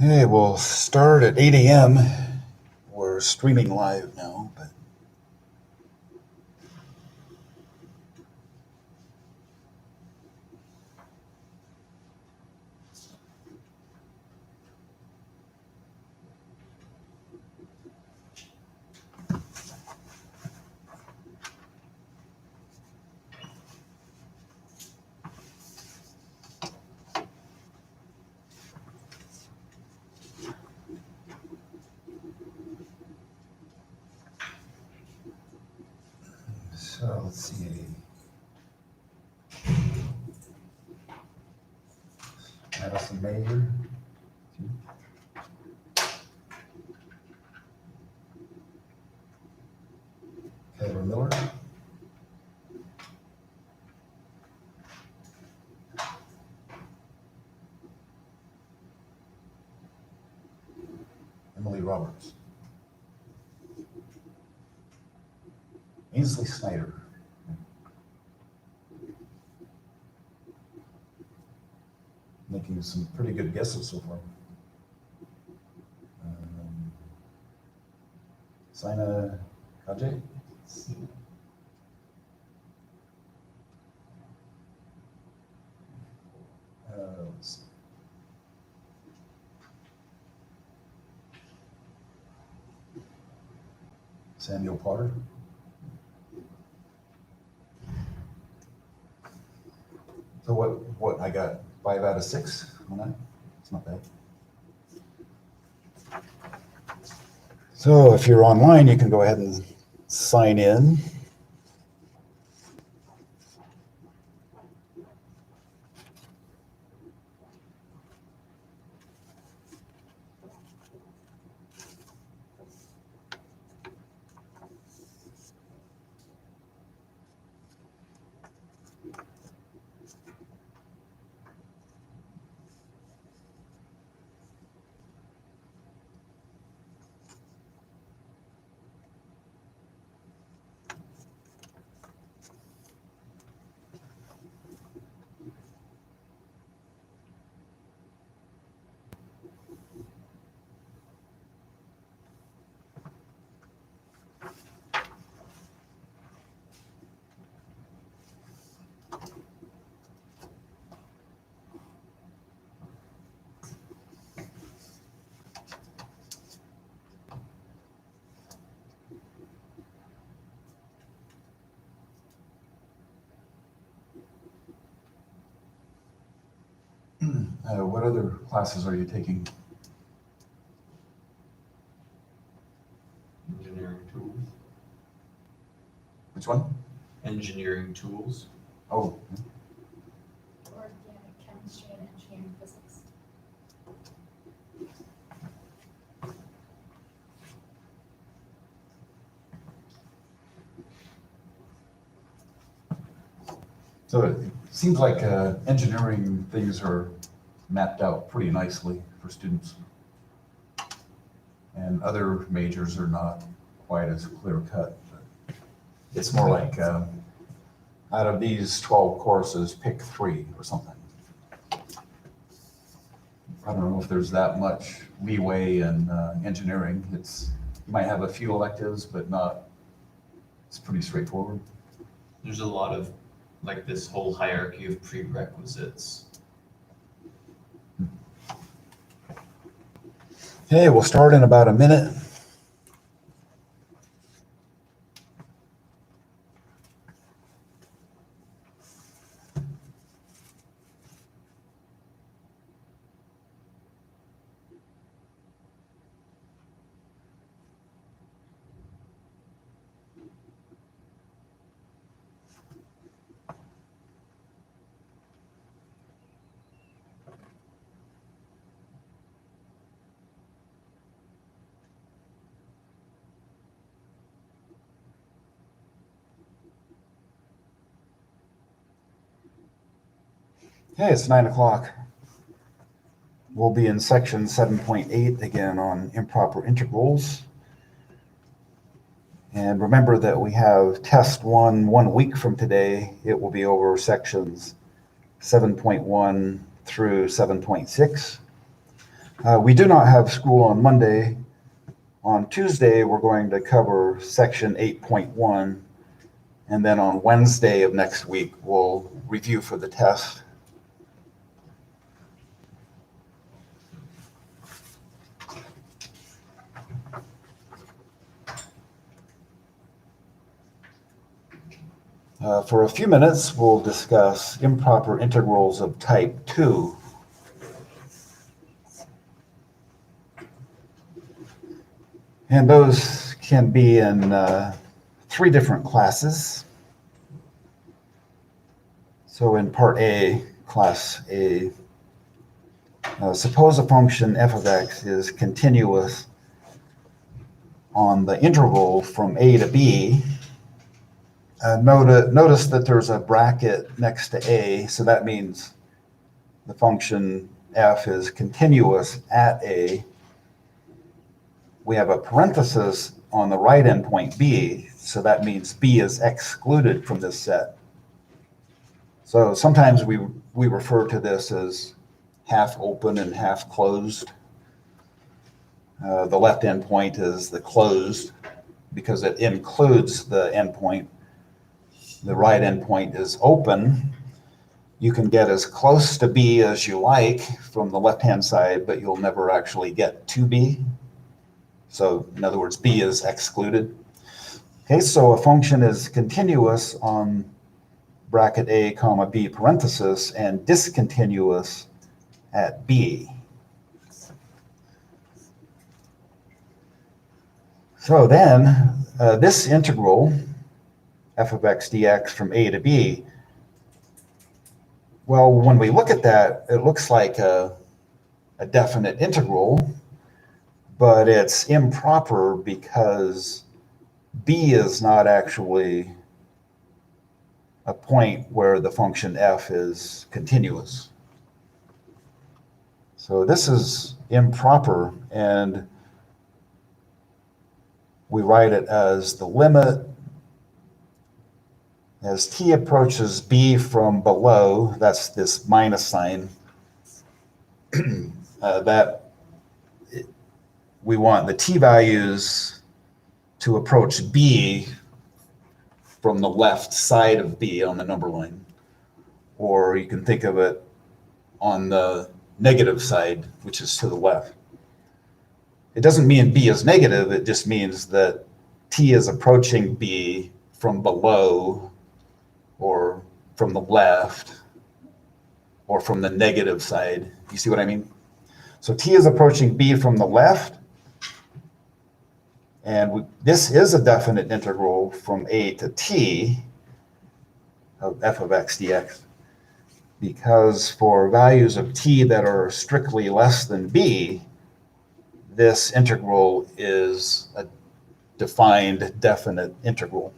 Okay, we'll start at 8 a.m. We're streaming live now, but so let's see. Madison Major. Taylor Miller. Emily Roberts. Ainsley Snyder. Making some pretty good guesses so far. Sina Kajay. Let's see. Samuel Potter. So what I got 5 out of 6 on that? It's not bad. So if you're online, you can go ahead and sign in. What other classes are you taking? Engineering tools. Which one? Engineering tools. Oh. Organic chemistry and engineering physics. So it seems like engineering things are mapped out pretty nicely for students. And other majors are not quite as clear cut. It's more like out of these 12 courses, pick 3 or something. I don't know if there's that much leeway in engineering. You might have a few electives, but not, it's pretty straightforward. There's a lot of like this whole hierarchy of prerequisites. Okay, we'll start in about a minute. Okay, it's 9 o'clock. We'll be in section 7.8 again on improper integrals. And remember that we have test 1 week from today. It will be over sections 7.1 through 7.6. We do not have school on Monday. On Tuesday, we're going to cover section 8.1. And then on Wednesday of next week, we'll review for the test. For a few minutes, we'll discuss improper integrals of type 2. And those can be in 3 different classes. So in part A, class A, suppose a function f of x is continuous on the interval from a to b. Notice that there's a bracket next to a, so that means the function f is continuous at a. We have a parenthesis on the right endpoint b, so that means b is excluded from this set. So sometimes we refer to this as half open and half closed. The left endpoint is the closed because it includes the endpoint. The right endpoint is open. You can get as close to B as you like from the left-hand side, but you'll never actually get to B. So in other words, B is excluded. Okay, so a function is continuous on bracket A, comma, B parenthesis, and discontinuous at B. So then this integral, f of x dx from a to b, well, when we look at that, it looks like a definite integral, but it's improper because b is not actually a point where the function f is continuous. So this is improper, and we write it as the limit as t approaches b from below, that's this minus sign, that we want the t values to approach b from the left side of b on the number line. Or you can think of it on the negative side, which is to the left. It doesn't mean b is negative, it just means that t is approaching b from below or from the left or from the negative side. You see what I mean? So t is approaching b from the left, and this is a definite integral from a to t of f of x dx, because for values of t that are strictly less than b, this integral is a defined definite integral.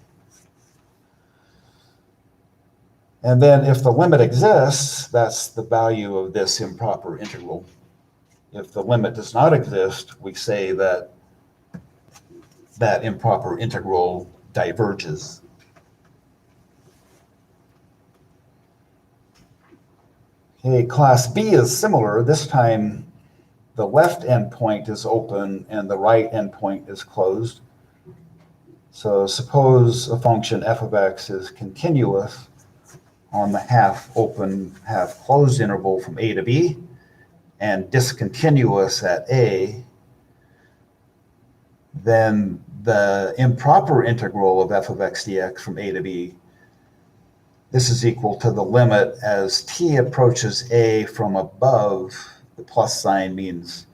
And then if the limit exists, that's the value of this improper integral. If the limit does not exist, we say that that improper integral diverges. Okay, class B is similar. This time the left endpoint is open and the right endpoint is closed. So suppose a function f of x is continuous on the half open, half closed interval from a to b, and discontinuous at a, then the improper integral of f of x dx from a to b, this is equal to the limit as t approaches a from above. The plus sign means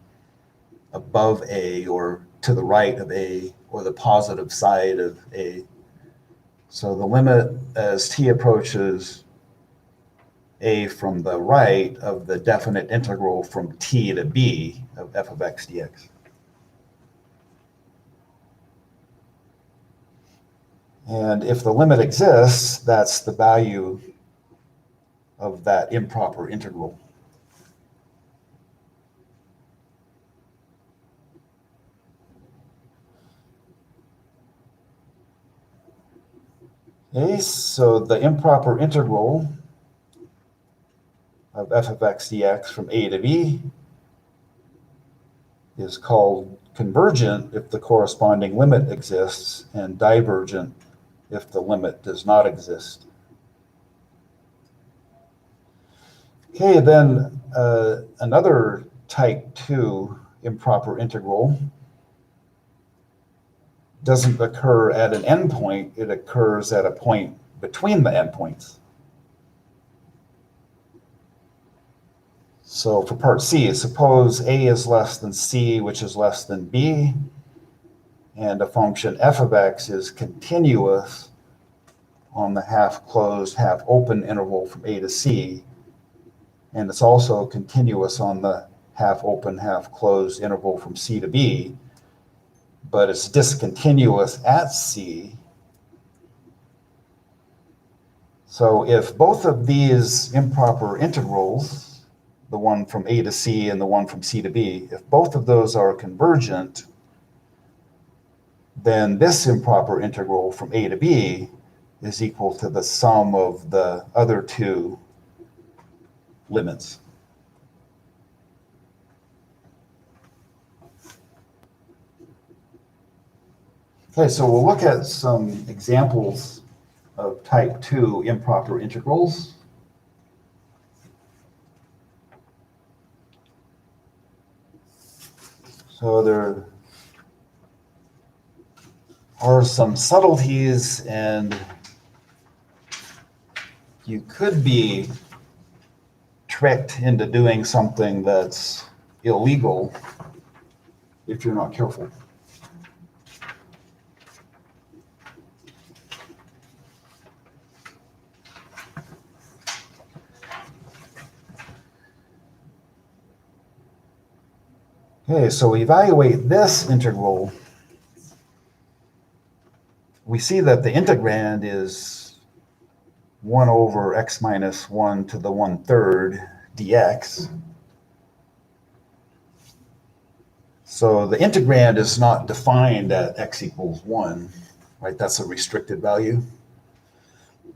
above a or to the right of a or the positive side of a. So the limit as t approaches a from the right of the definite integral from t to b of f of x dx. And if the limit exists, that's the value of that improper integral. Okay, so the improper integral of f of x dx from a to b is called convergent if the corresponding limit exists, and divergent if the limit does not exist. Okay, then another type 2 improper integral doesn't occur at an endpoint, it occurs at a point between the endpoints. So for part C, suppose A is less than C, which is less than B, and a function f of x is continuous on the half closed, half open interval from A to C, and it's also continuous on the half open, half closed interval from C to B, but it's discontinuous at C. So if both of these improper integrals, the one from A to C and the one from C to B, if both of those are convergent, then this improper integral from A to B is equal to the sum of the other two limits. Okay, so we'll look at some examples of type 2 improper integrals. So there are some subtleties, and you could be tricked into doing something that's illegal if you're not careful. Okay, so we evaluate this integral. We see that the integrand is 1 over x minus 1 to the 1/3 dx. So the integrand is not defined at x equals 1, right? That's a restricted value.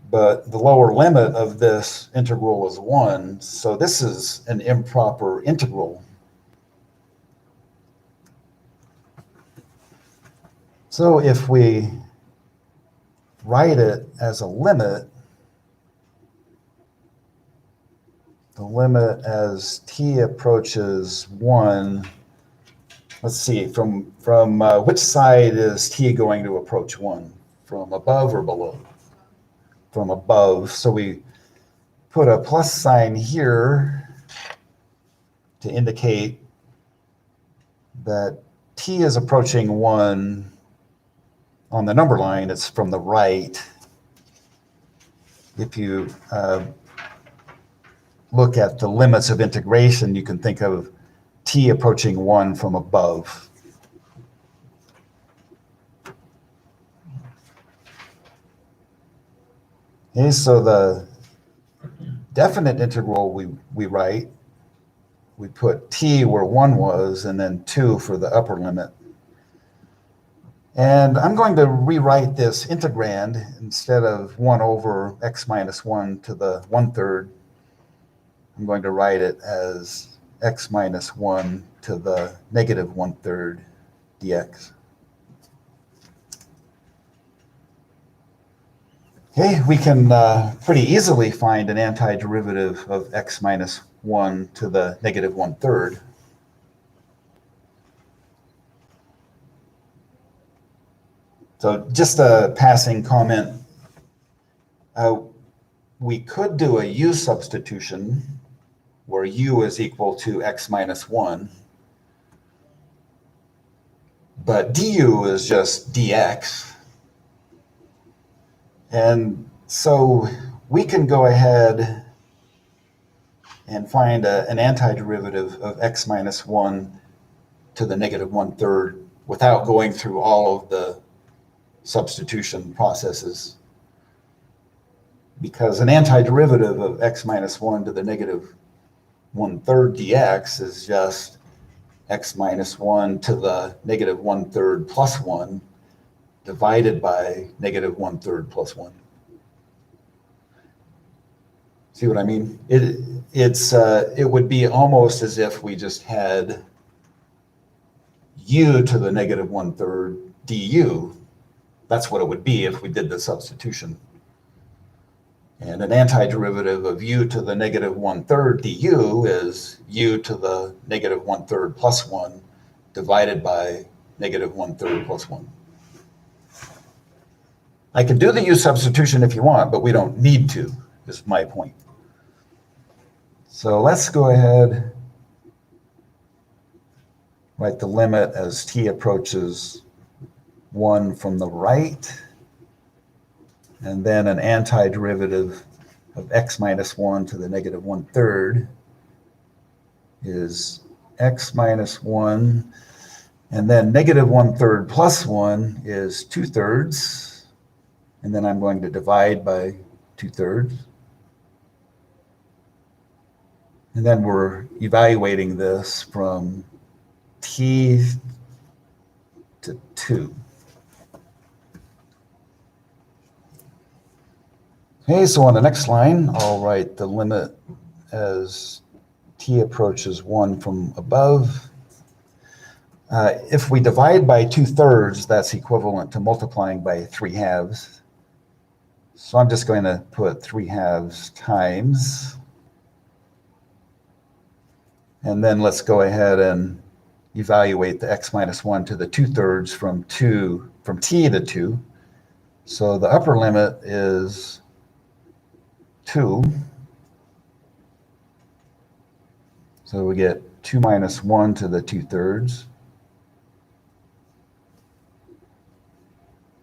But the lower limit of this integral is 1, so this is an improper integral. So if we write it as a limit, the limit as t approaches 1, let's see, from which side is t going to approach 1? From above or below? From above. So we put a plus sign here to indicate that t is approaching 1. On the number line, it's from the right. If you look at the limits of integration, you can think of t approaching 1 from above. Okay, so the definite integral we write, we put t where 1 was, and then 2 for the upper limit. And I'm going to rewrite this integrand instead of 1 over x minus 1 to the 1/3. I'm going to write it as x minus 1 to the negative 1/3 dx. Okay, we can pretty easily find an antiderivative of x minus 1 to the negative 1/3. So just a passing comment, we could do a u substitution where u is equal to x minus 1, but du is just dx. And so we can go ahead and find an antiderivative of x minus 1 to the negative 1/3 without going through all of the substitution processes, because an antiderivative of x minus 1 to the negative 1/3 dx is just x minus 1 to the negative 1/3 plus 1 divided by negative 1/3 plus 1. See what I mean? It would be almost as if we just had u to the negative 1/3 du. That's what it would be if we did the substitution. And an antiderivative of u to the negative 1/3 du is u to the negative 1/3 plus 1 divided by negative 1/3 plus 1. I can do the u substitution if you want, but we don't need to, is my point. So let's go ahead, write the limit as t approaches 1 from the right, and then an antiderivative of x minus 1 to the negative 1/3 is x minus 1, and then negative 1/3 plus 1 is 2/3, and then I'm going to divide by 2/3. And then we're evaluating this from t to 2. Okay, so on the next line, I'll write the limit as t approaches 1 from above. If we divide by 2/3, that's equivalent to multiplying by 3/2. So I'm just going to put 3/2 times. And then let's go ahead and evaluate the x minus 1 to the 2/3 from t to 2. So the upper limit is 2. So we get 2 minus 1 to the 2/3.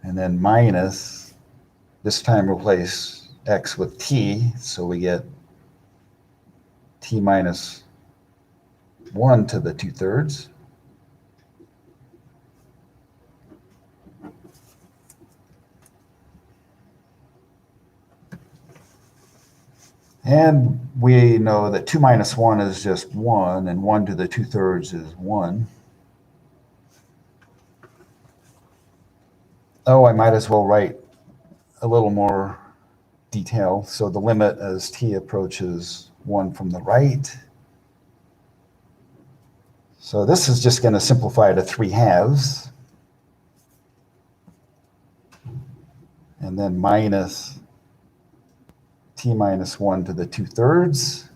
And then minus, this time replace x with t, so we get t minus 1 to the 2/3. And we know that 2 minus 1 is just 1, and 1 to the 2/3 is 1. Oh, I might as well write a little more detail. So the limit as t approaches 1 from the right. So this is just going to simplify to 3/2. And then minus t minus 1 to the 2/3.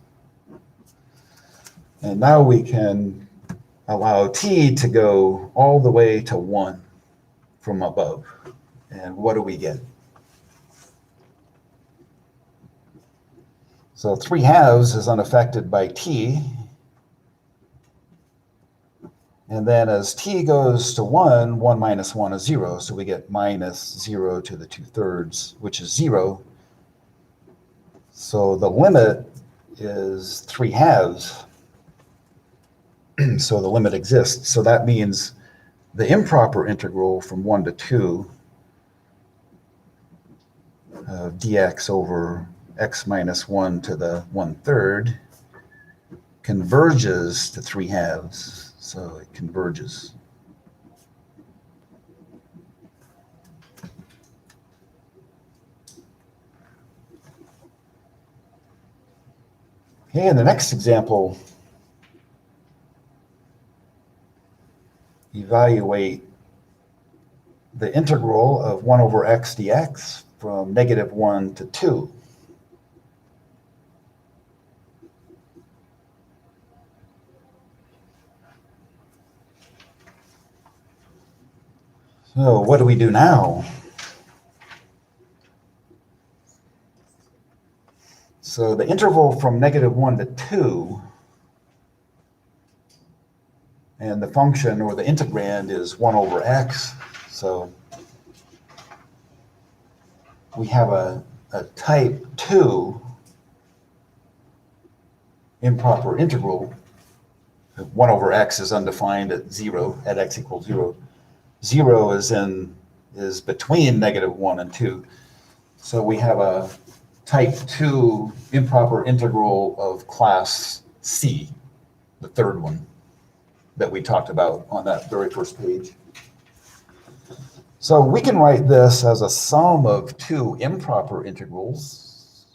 And now we can allow t to go all the way to 1 from above. And what do we get? So 3/2 is unaffected by t. And then as t goes to 1, 1 minus 1 is 0. So we get minus 0 to the 2/3, which is 0. So the limit is 3/2. So the limit exists. So that means the improper integral from 1 to 2 of dx over x minus 1 to the 1/3 converges to 3/2. So it converges. Okay, in the next example, evaluate the integral of 1 over x dx from negative 1 to 2. So what do we do now? So the interval from negative 1 to 2, and the function or the integrand is 1 over x. So we have a type 2 improper integral. 1 over x is undefined at 0, at x equals 0. 0 is between negative 1 and 2. So we have a type 2 improper integral of class C, the third one that we talked about on that very first page. So we can write this as a sum of 2 improper integrals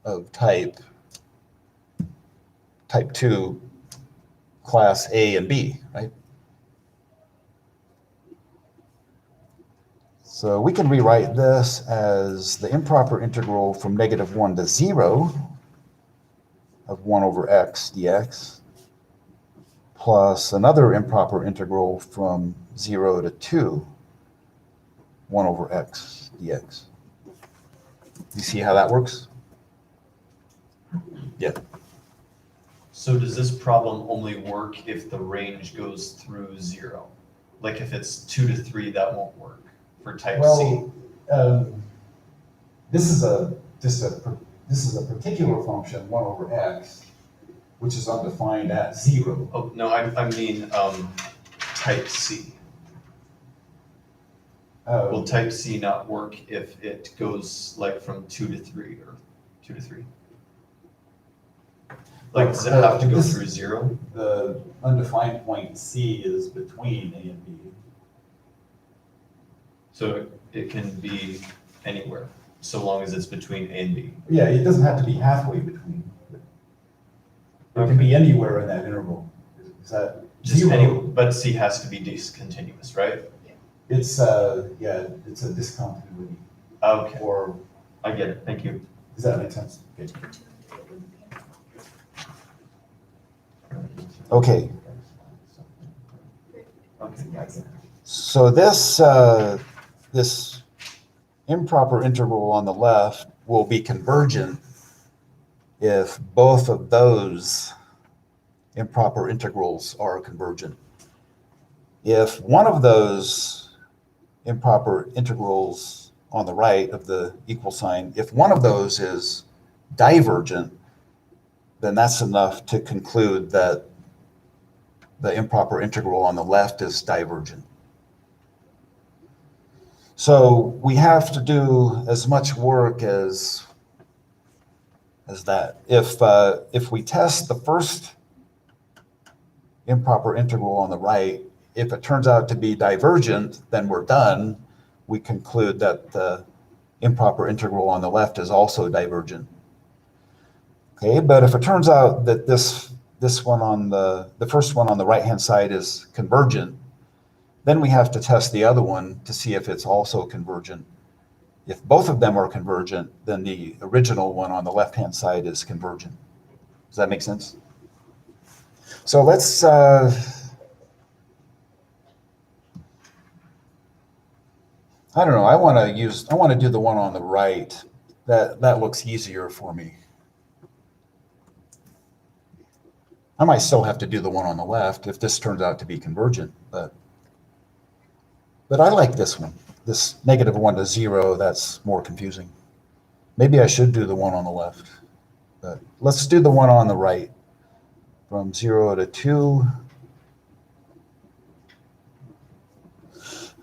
of type 2 class A and B, right? So we can rewrite this as the improper integral from -1 to 0 of 1 over x dx plus another improper integral from 0 to 2, 1 over x dx. You see how that works? Yeah. So does this problem only work if the range goes through 0? Like if it's 2 to 3, that won't work for type C? This is a particular function, 1 over x, which is undefined at 0. Oh, no, I mean type C. Will type C not work if it goes like from 2 to 3 or 2 to 3? Like, does it have to go through 0? The undefined point C is between A and B. So it can be anywhere, so long as it's between A and B. Yeah, it doesn't have to be halfway between. It can be anywhere in that interval. Is that Just 0? any, but C has to be discontinuous, right? It's it's a discontinuity. Okay, Or I get it, thank you. does that make sense? Okay. Okay. So this this improper integral on the left will be convergent if both of those improper integrals are convergent. If one of those improper integrals on the right of the equal sign, if one of those is divergent, then that's enough to conclude that the improper integral on the left is divergent. So we have to do as much work as that. If we test the first improper integral on the right, if it turns out to be divergent, then we're done. We conclude that the improper integral on the left is also divergent. Okay, but if it turns out that this one on the first one on the right-hand side is convergent, then we have to test the other one to see if it's also convergent. If both of them are convergent, then the original one on the left-hand side is convergent. Does that make sense? So let's I don't know. I want to do the one on the right. That looks easier for me. I might still have to do the one on the left if this turns out to be convergent, but I like this one. This -1 to 0, that's more confusing. Maybe I should do the one on the left, but let's do the one on the right. From 0 to 2,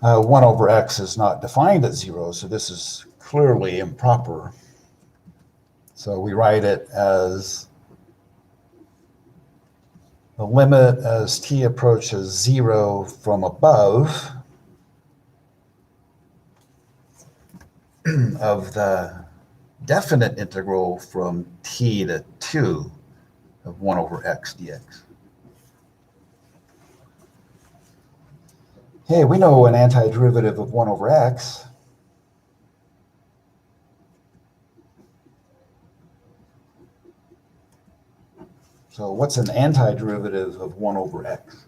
1 over x is not defined at 0, so this is clearly improper. So we write it as the limit as t approaches 0 from above of the definite integral from t to 2 of 1 over x dx. Hey, we know an antiderivative of 1 over x. So what's an antiderivative of 1 over x?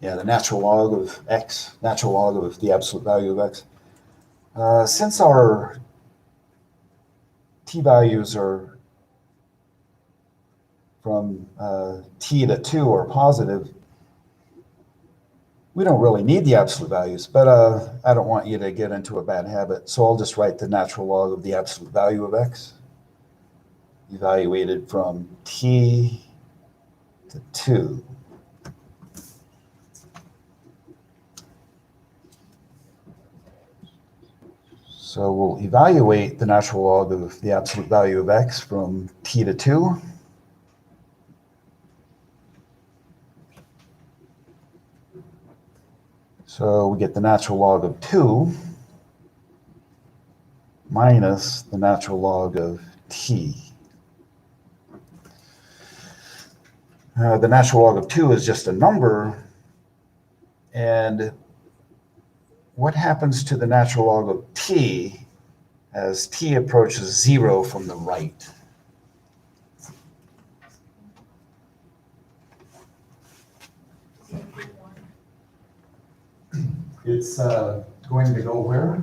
Yeah, the natural log of x, natural log of the absolute value of x. Since our t-values are from t to 2 are positive, we don't really need the absolute values, but I don't want you to get into a bad habit, so I'll just write the natural log of the absolute value of x, evaluated from t to 2. So we'll evaluate the natural log of the absolute value of x from t to 2. So we get the natural log of 2 minus the natural log of t. The natural log of 2 is just a number, and what happens to the natural log of t as t approaches 0 from the right? It's going to go where?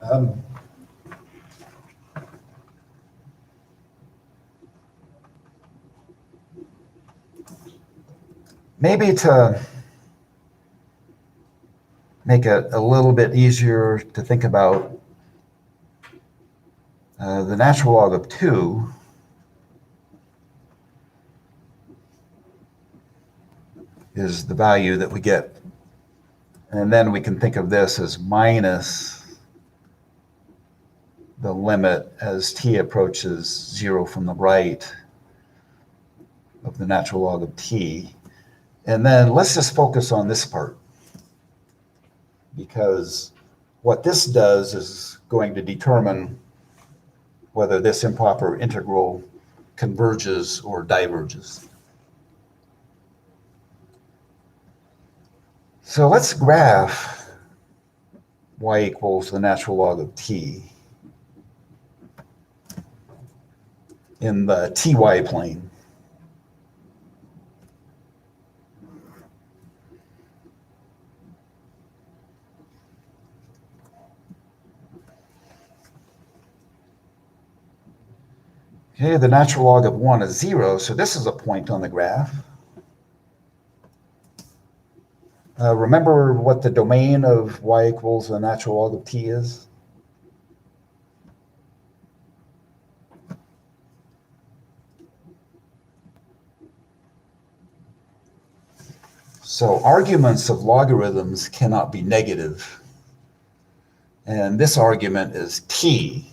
Never mind. Maybe to make it a little bit easier to think about, the natural log of 2 is the value that we get. And then we can think of this as minus the limit as t approaches 0 from the right of the natural log of t. And then let's just focus on this part, because what this does is going to determine whether this improper integral converges or diverges. So let's graph y equals the natural log of t in the ty plane. Okay, the natural log of 1 is 0, so this is a point on the graph. Remember what the domain of y equals the natural log of t is? So arguments of logarithms cannot be negative. And this argument is t.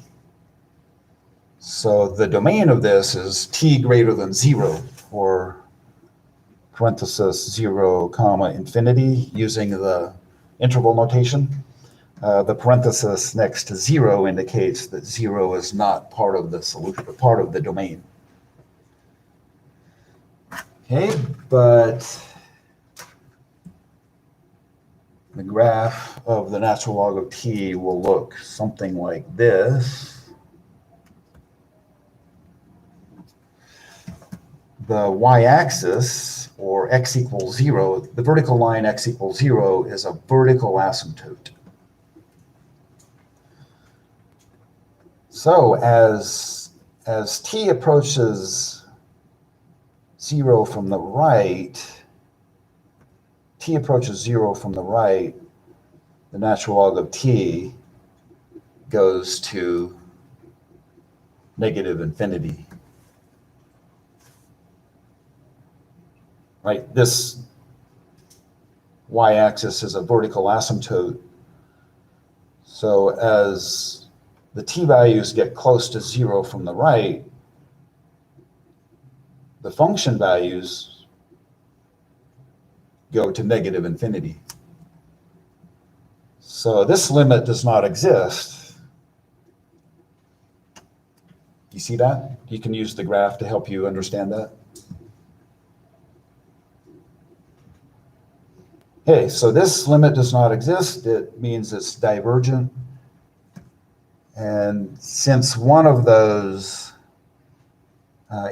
So the domain of this is t greater than 0, or parenthesis 0 comma infinity using the interval notation. The parenthesis next to 0 indicates that 0 is not part of the solution, part of the domain. Okay, but the graph of the natural log of t will look something like this. The y-axis, or x equals 0, the vertical line x equals 0 is a vertical asymptote. So as t approaches 0 from the right, the natural log of t goes to negative infinity. Right, this y-axis is a vertical asymptote. So as the t values get close to 0 from the right, the function values go to negative infinity. So this limit does not exist. You see that? You can use the graph to help you understand that. Okay, so this limit does not exist. It means it's divergent. And since one of those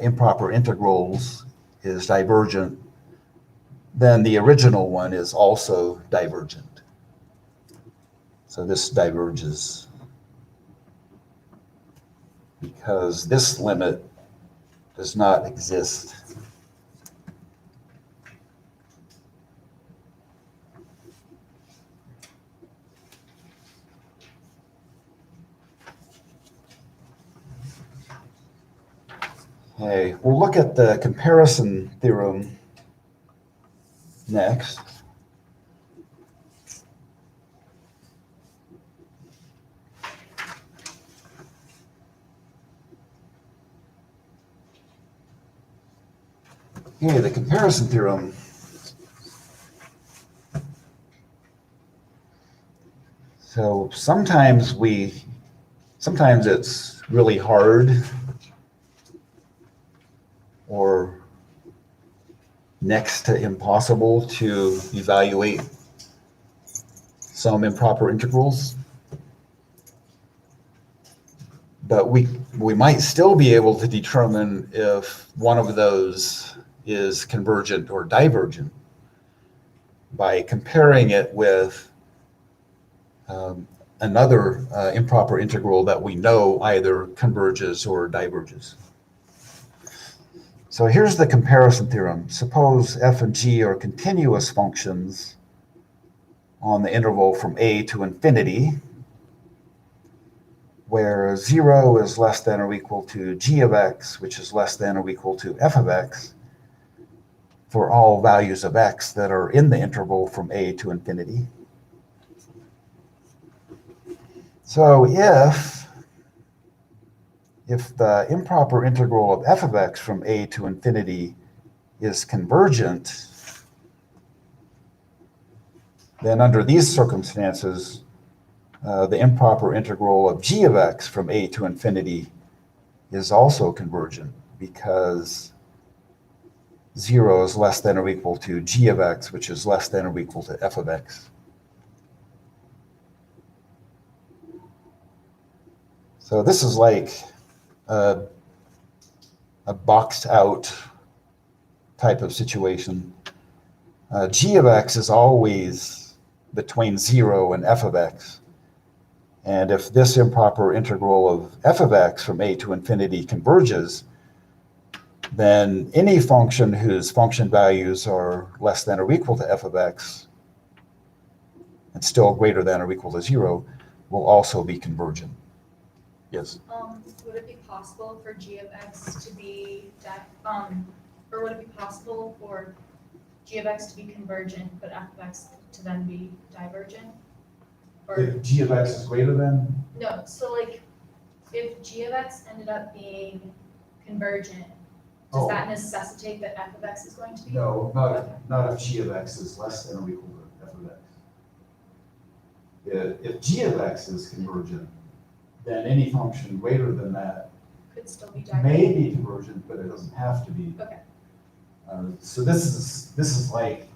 improper integrals is divergent, then the original one is also divergent. So this diverges because this limit does not exist. Okay, we'll look at the comparison theorem next. Okay, the comparison theorem. So sometimes it's really hard, or next to impossible to evaluate some improper integrals. But we might still be able to determine if one of those is convergent or divergent by comparing it with another improper integral that we know either converges or diverges. So here's the comparison theorem. Suppose f and g are continuous functions on the interval from a to infinity, where 0 is less than or equal to g of x, which is less than or equal to f of x, for all values of x that are in the interval from a to infinity. So if the improper integral of f of x from a to infinity is convergent, then under these circumstances, the improper integral of g of x from a to infinity is also convergent, because 0 is less than or equal to g of x, which is less than or equal to f of x. So this is like a boxed out type of situation. G of x is always between 0 and f of x. And if this improper integral of f of x from a to infinity converges, then any function whose function values are less than or equal to f of x and still greater than or equal to 0 will also be convergent. Yes? Would it be possible for g of x to be, or would it be possible for g of x to be convergent, but f of x to then be divergent? Or, If g of x is greater than? no, so like, if g of x ended up being convergent, does Oh. that necessitate that f of x is going to be? No, not if g of x is less than or equal to f of x. If g of x is convergent, then any function greater than that Could still be divergent? may be convergent, but it doesn't have to be. Okay. So this is like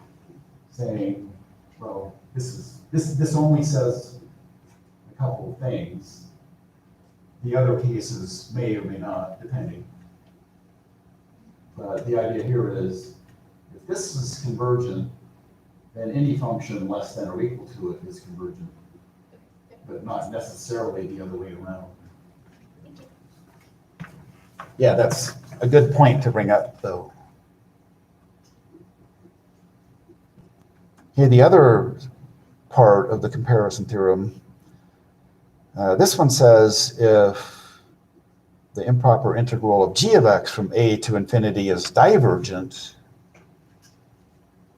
saying, well, this only says a couple of things. The other cases may or may not, depending. But the idea here is, if this is convergent, then any function less than or equal to it is convergent, but not necessarily the other way around. Thank you. Yeah, that's a good point to bring up, though. Here, the other part of the comparison theorem, this one says if the improper integral of g of x from a to infinity is divergent,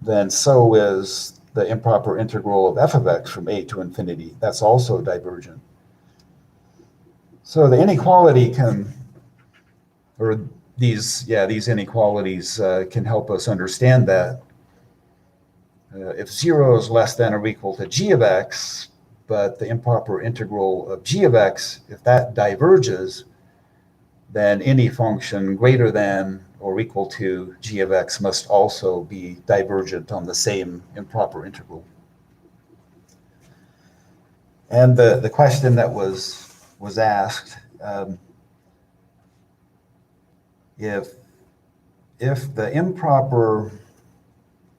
then so is the improper integral of f of x from a to infinity. That's also divergent. So the inequality can, or these inequalities can help us understand that. If 0 is less than or equal to g of x, but the improper integral of g of x, if that diverges, then any function greater than or equal to g of x must also be divergent on the same improper integral. And the question that was asked, if the improper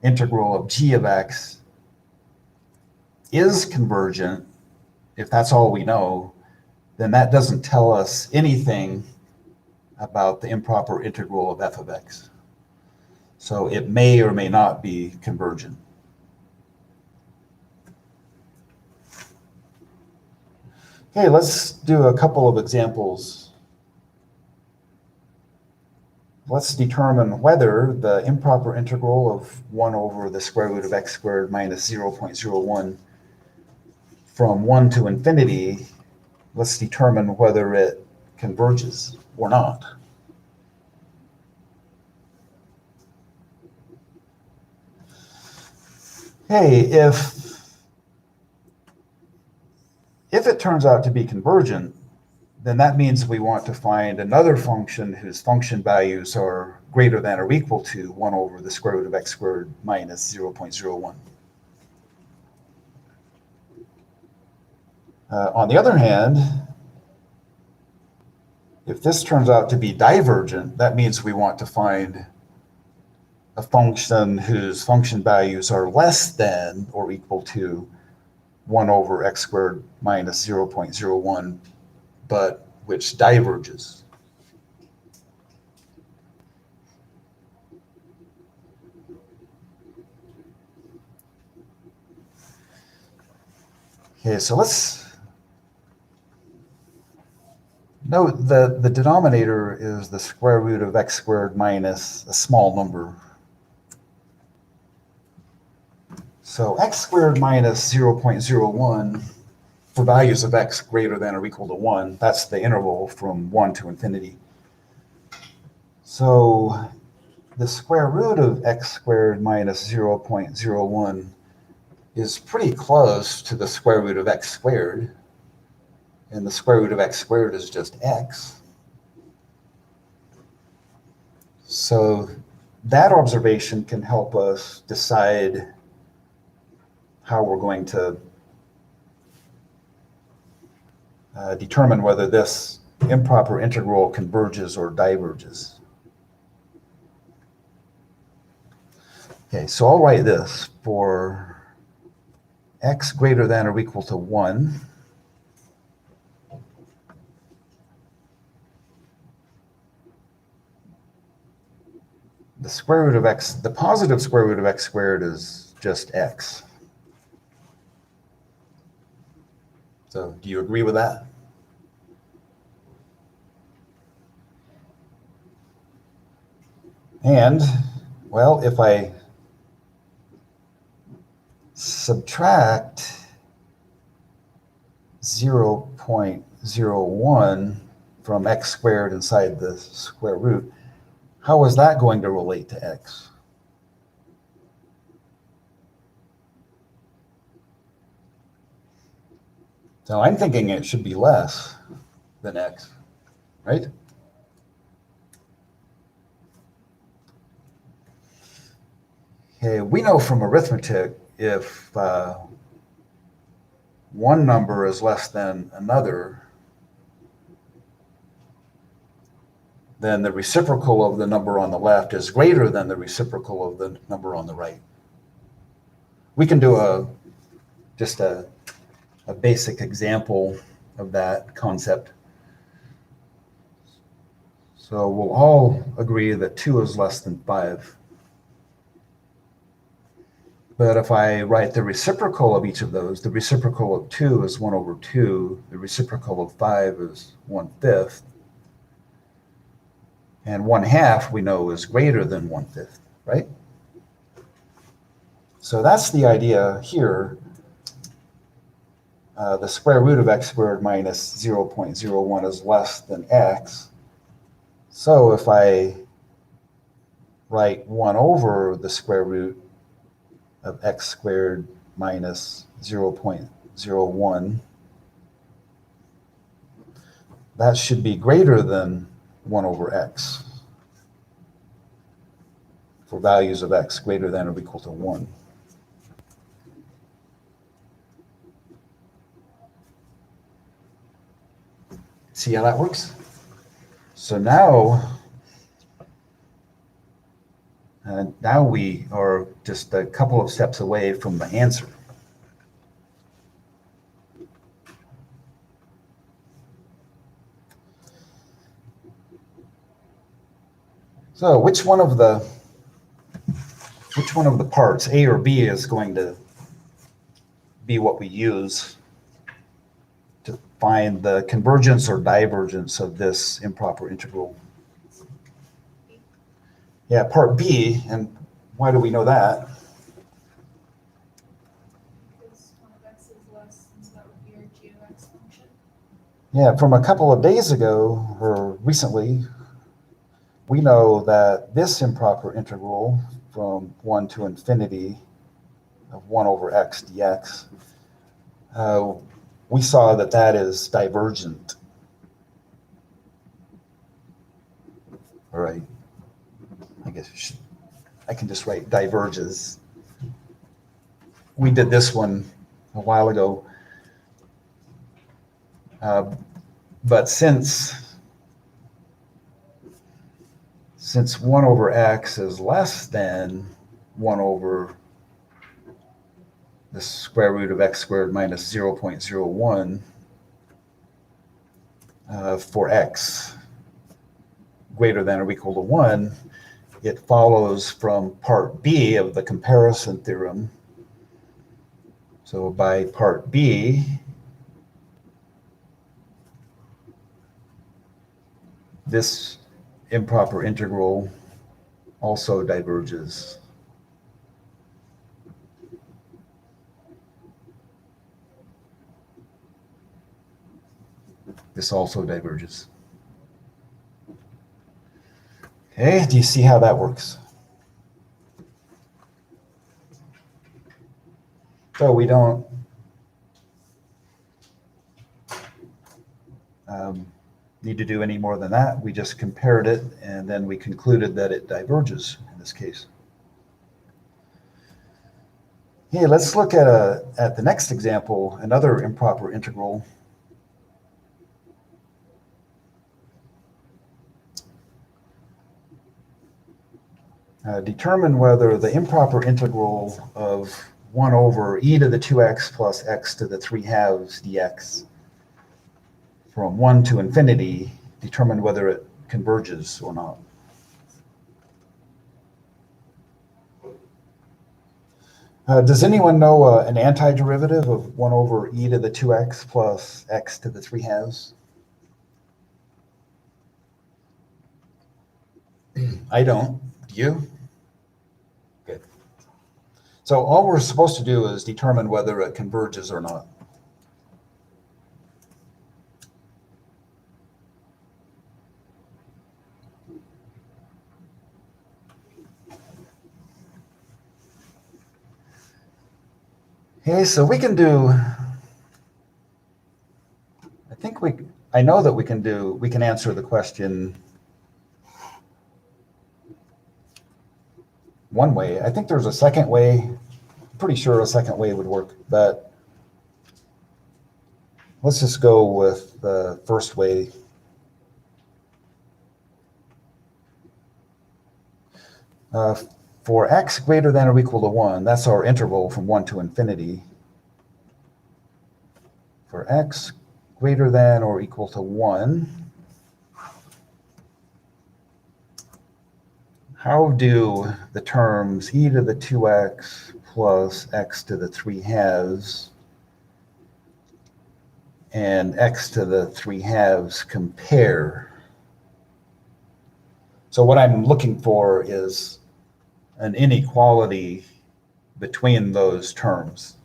integral of g of x is convergent, if that's all we know, then that doesn't tell us anything about the improper integral of f of x. So it may or may not be convergent. Okay, let's do a couple of examples. Let's determine whether the improper integral of 1 over the square root of x squared minus 0.01 from 1 to infinity, let's determine whether it converges or not. Hey, if it turns out to be convergent, then that means we want to find another function whose function values are greater than or equal to 1 over the square root of x squared minus 0.01. On the other hand, if this turns out to be divergent, that means we want to find a function whose function values are less than or equal to 1 over x squared minus 0.01, but which diverges. Okay, so let's note that the denominator is the square root of x squared minus a small number. So x squared minus 0.01 for values of x greater than or equal to 1, that's the interval from 1 to infinity. So the square root of x squared minus 0.01 is pretty close to the square root of x squared. And the square root of x squared is just x. So that observation can help us decide how we're going to determine whether this improper integral converges or diverges. Okay, so I'll write this for x greater than or equal to 1. The square root of x, the positive square root of x squared is just x. So do you agree with that? And, well, if I subtract 0.01 from x squared inside the square root, how is that going to relate to x? So I'm thinking it should be less than x, right? Okay, we know from arithmetic if one number is less than another, then the reciprocal of the number on the left is greater than the reciprocal of the number on the right. We can do just a basic example of that concept. So we'll all agree that 2 is less than 5. But if I write the reciprocal of each of those, the reciprocal of 2 is 1 over 2, the reciprocal of 5 is 1/5, and 1/2 we know is greater than 1/5, right? So that's the idea here. The square root of x squared minus 0.01 is less than x. So if I write 1 over the square root of x squared minus 0.01, that should be greater than 1 over x for values of x greater than or equal to 1. See how that works? So now we are just a couple of steps away from the answer. So which one of the parts, A or B, is going to be what we use to find the convergence or divergence of this improper integral? Yeah, part B. And why do we know that? Because 1 of x is less, and so that would be your g of x function. Yeah, from a couple of days ago, or recently, we know that this improper integral from 1 to infinity of 1 over x dx, we saw that that is divergent. All right. I guess I can just write diverges. We did this one a while ago. But since 1 over x is less than 1 over the square root of x squared minus 0.01, for x greater than or equal to 1, it follows from part B of the comparison theorem. So by part B, this improper integral also diverges. This also diverges. Okay, do you see how that works? So we don't need to do any more than that. We just compared it, and then we concluded that it diverges in this case. Hey, let's look at the next example, another improper integral. Determine whether the improper integral of 1 over e to the 2x plus x to the 3/2 dx from 1 to infinity, determine whether it converges or not. Does anyone know an antiderivative of 1 over e to the 2x plus x to the 3/2? I don't. Do you? Good. So all we're supposed to do is determine whether it converges or not. Okay, so we can do, I know that we can answer the question one way. I think there's a second way. I'm pretty sure a second way would work, but let's just go with the first way. For x greater than or equal to 1, that's our interval from 1 to infinity. For x greater than or equal to 1, how do the terms e to the 2x plus x to the 3/2 and x to the 3/2 compare? So what I'm looking for is an inequality between those terms.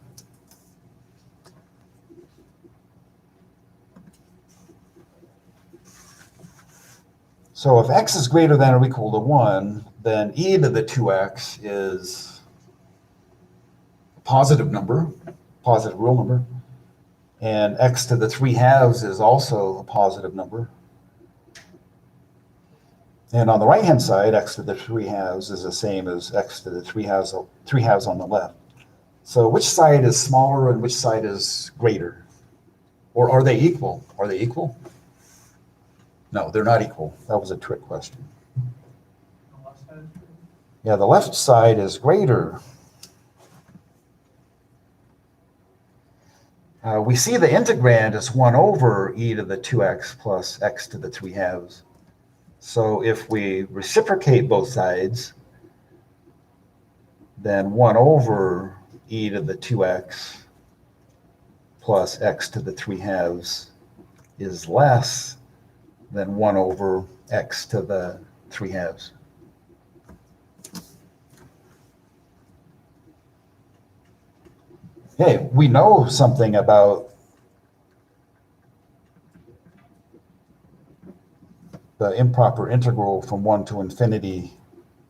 So if x is greater than or equal to 1, then e to the 2x is a positive number, positive real number, and x to the 3/2 is also a positive number. And on the right-hand side, x to the 3/2 is the same as x to the 3/2 on the left. So which side is smaller and which side is greater? Or are they equal? Are they equal? No, they're not equal. That was a trick question. Yeah, the left side is greater. We see the integrand is 1 over e to the 2x plus x to the 3/2. So if we reciprocate both sides, then 1 over e to the 2x plus x to the 3/2 is less than 1 over x to the 3/2. Okay, we know something about the improper integral from 1 to infinity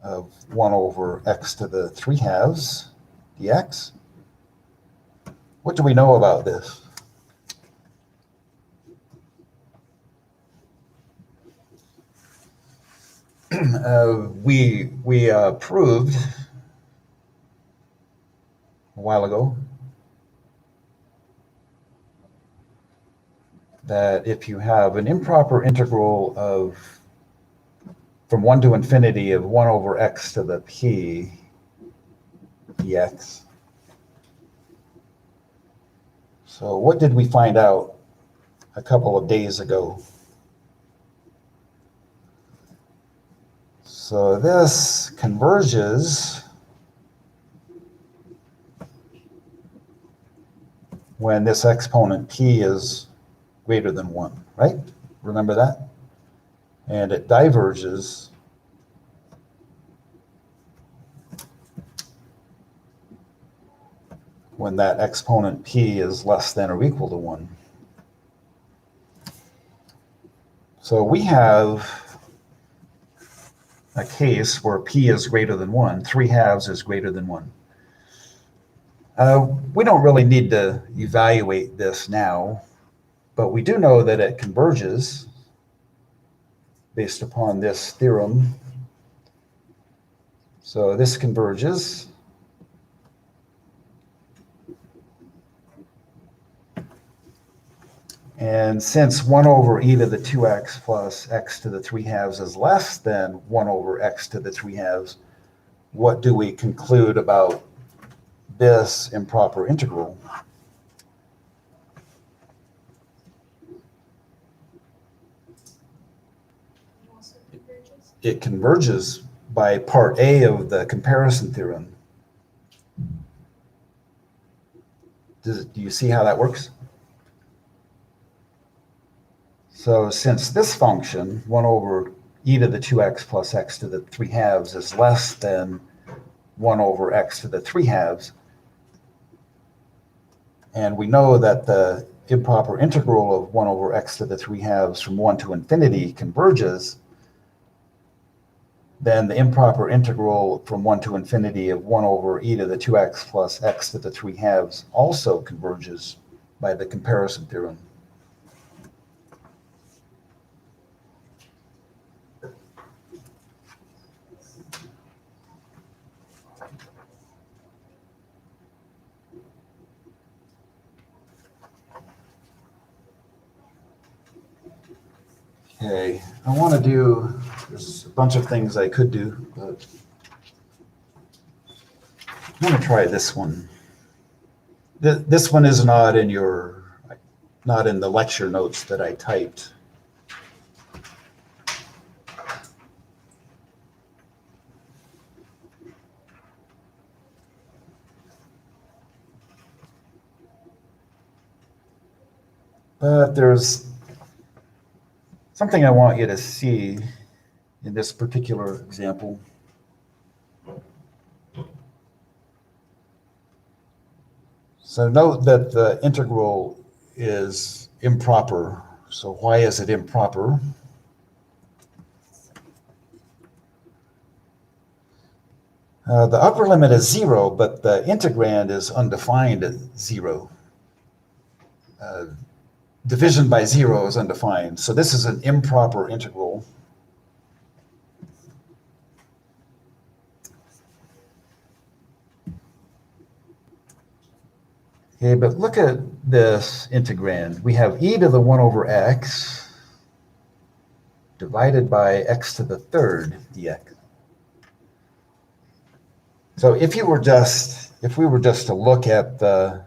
of 1 over x to the 3/2 dx. What do we know about this? we proved a while ago that if you have an improper integral of from 1 to infinity of 1 over x to the p dx. So what did we find out a couple of days ago? So this converges when this exponent p is greater than 1, right? Remember that? And it diverges when that exponent p is less than or equal to 1. So we have a case where p is greater than 1, 3/2 is greater than 1. We don't really need to evaluate this now, but we do know that it converges based upon this theorem. So this converges. And since 1 over e to the 2x plus x to the 3/2 is less than 1 over x to the 3/2, what do we conclude about this improper integral? Also converges. It converges by part A of the comparison theorem. Do you see how that works? So since this function, 1 over e to the 2x plus x to the 3/2 is less than 1 over x to the 3/2, and we know that the improper integral of 1 over x to the 3/2 from 1 to infinity converges, then the improper integral from 1 to infinity of 1 over e to the 2x plus x to the 3/2 also converges by the comparison theorem. Okay, I want to do, there's a bunch of things I could do, but I'm going to try this one. This one is not in the lecture notes that I typed. But there's something I want you to see in this particular example. So note that the integral is improper. So why is it improper? The upper limit is 0, but the integrand is undefined at 0. Division by 0 is undefined. So this is an improper integral. Okay, but look at this integrand. We have e to the 1 over x divided by x to the 3rd dx. So if we were just to look at the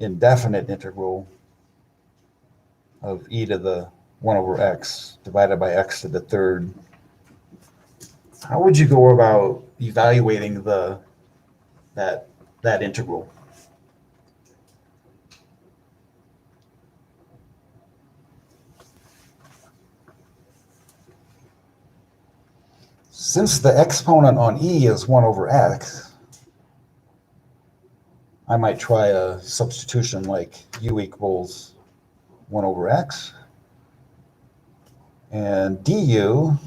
indefinite integral of e to the 1 over x divided by x to the 3rd, how would you go about evaluating that integral? Since the exponent on e is 1 over x, I might try a substitution like u equals 1 over x, and du,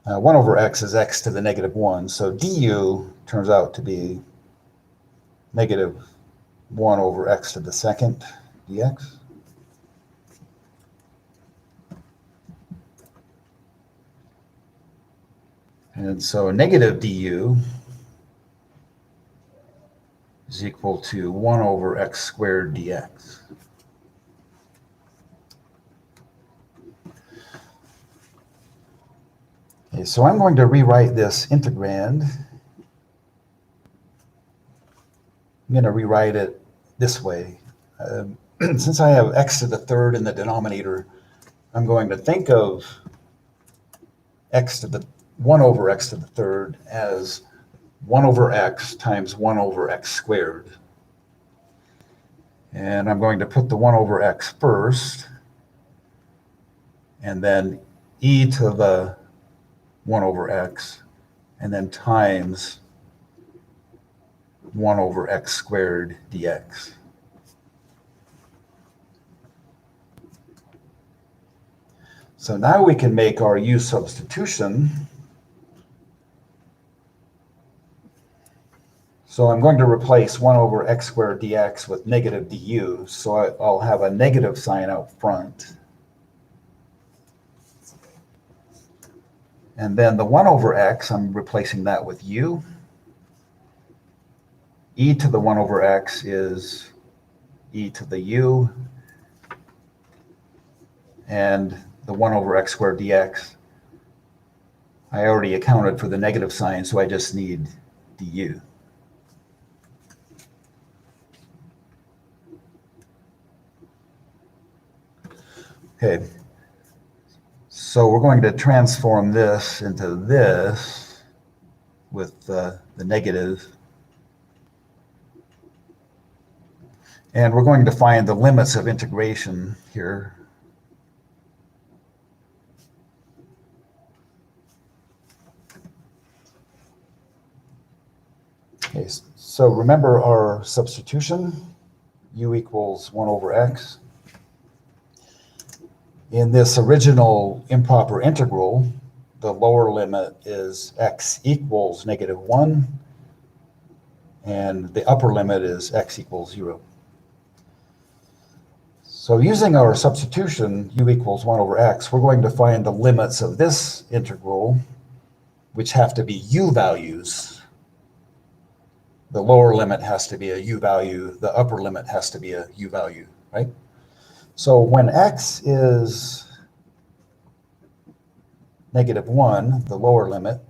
1 over x is x to the negative 1, so du turns out to be negative 1 over x to the 2nd dx. And so negative du is equal to 1 over x squared dx. Okay, so I'm going to rewrite this integrand. I'm going to rewrite it this way. Since I have x to the third in the denominator, I'm going to think of x to the 1 over x to the third as 1 over x times 1 over x squared. And I'm going to put the 1 over x first, and then e to the 1 over x, and then times 1 over x squared dx. So now we can make our u substitution. So I'm going to replace 1 over x squared dx with negative du, so I'll have a negative sign out front. And then the 1 over x, I'm replacing that with u. E to the 1 over x is e to the u. And the 1 over x squared dx, I already accounted for the negative sign, so I just need du. Okay, so we're going to transform this into this with the negative. And we're going to find the limits of integration here. Okay, so remember our substitution, u equals 1 over x. In this original improper integral, the lower limit is x equals negative 1, and the upper limit is x equals 0. So using our substitution, u equals 1 over x, we're going to find the limits of this integral, which have to be u values. The lower limit has to be a u value, the upper limit has to be a u value, right? So when x is negative 1, the lower limit,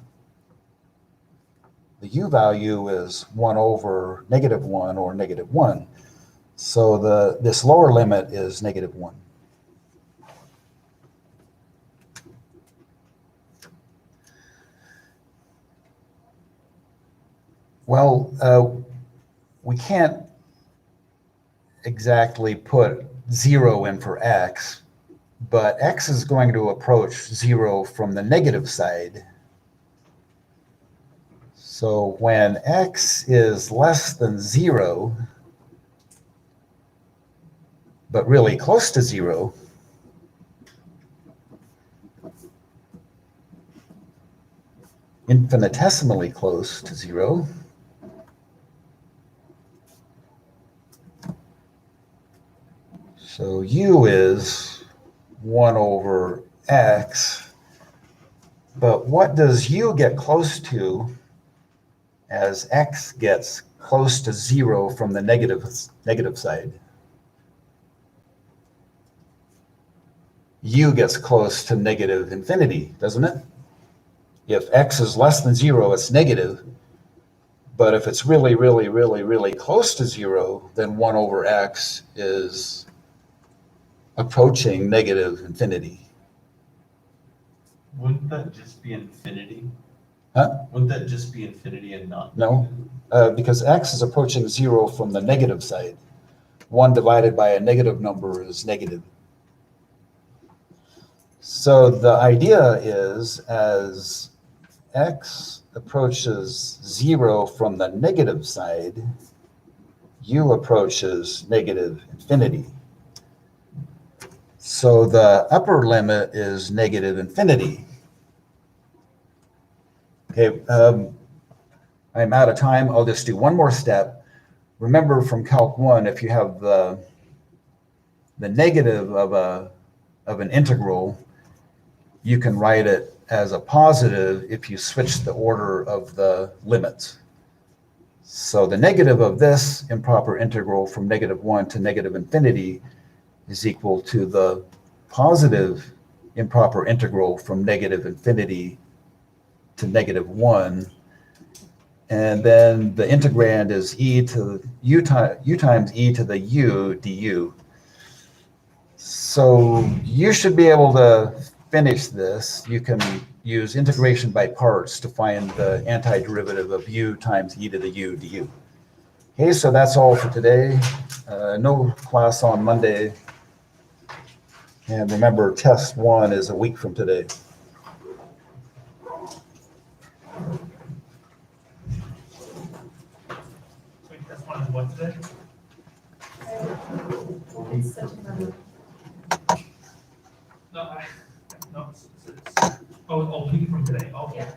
the u value is 1 over negative 1 or negative 1. So this lower limit is negative 1. Well, we can't exactly put 0 in for x, but x is going to approach 0 from the negative side. So when x is less than 0, but really close to 0, infinitesimally close to 0, so u is 1 over x, but what does u get close to as x gets close to 0 from the negative side? U gets close to negative infinity, doesn't it? If x is less than 0, it's negative. But if it's really, really, really, really close to 0, then 1 over x is approaching negative infinity. Wouldn't that just be infinity? Huh? Wouldn't that just be infinity and not? No, because x is approaching 0 from the negative side. 1 divided by a negative number is negative. So the idea is as x approaches 0 from the negative side, u approaches negative infinity. So the upper limit is negative infinity. Okay, I'm out of time. I'll just do one more step. Remember from Calc 1, if you have the negative of an integral, you can write it as a positive if you switch the order of the limits. So the negative of this improper integral from -1 to -infinity is equal to the positive improper integral from -infinity to -1. And then the integrand is u times e to the u du. So you should be able to finish this. You can use integration by parts to find the antiderivative of u times e to the u du. Okay, so that's all for today. No class on Monday. And remember, test 1 is a week from today. Wait, that's one is what today? It's September. No, no, oh, a week from today, okay. Yeah.